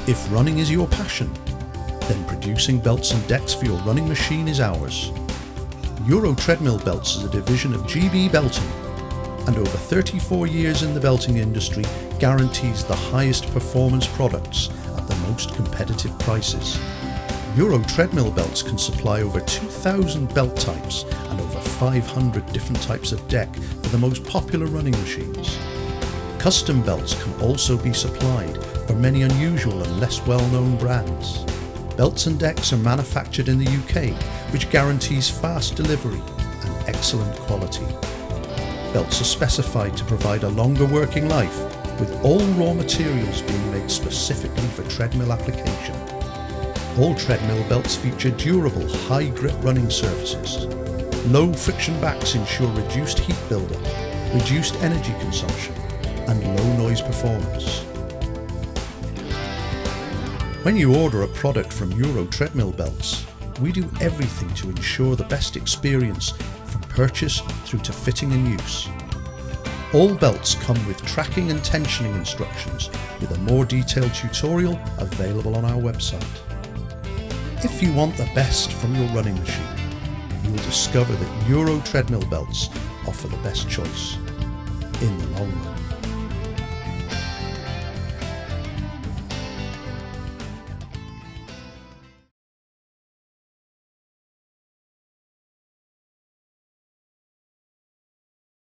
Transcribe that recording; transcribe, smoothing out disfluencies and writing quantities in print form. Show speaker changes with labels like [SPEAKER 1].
[SPEAKER 1] If running is your passion, then producing belts and decks for your running machine is ours. Euro Treadmill Belts is a division of GB Belting, and over 34 years in the belting industry guarantees the highest performance products at the most competitive prices. Euro Treadmill Belts can supply over 2,000 belt types and over 500 different types of deck for the most popular running machines. Custom belts can also be supplied for many unusual and less well-known brands. Belts and decks are manufactured in the UK, which guarantees fast delivery and excellent quality. Belts are specified to provide a longer working life, with all raw materials being made specifically for treadmill application. All treadmill belts feature durable, high-grip running surfaces. Low friction backs ensure reduced heat buildup, reduced energy consumption, and low noise performance. When you order a product from Euro Treadmill Belts, we do everything to ensure the best experience from purchase through to fitting and use. All belts come with tracking and tensioning instructions with a more detailed tutorial available on our website. If you want the best from your running machine, you will discover that Euro Treadmill Belts offer the best choice in the long run.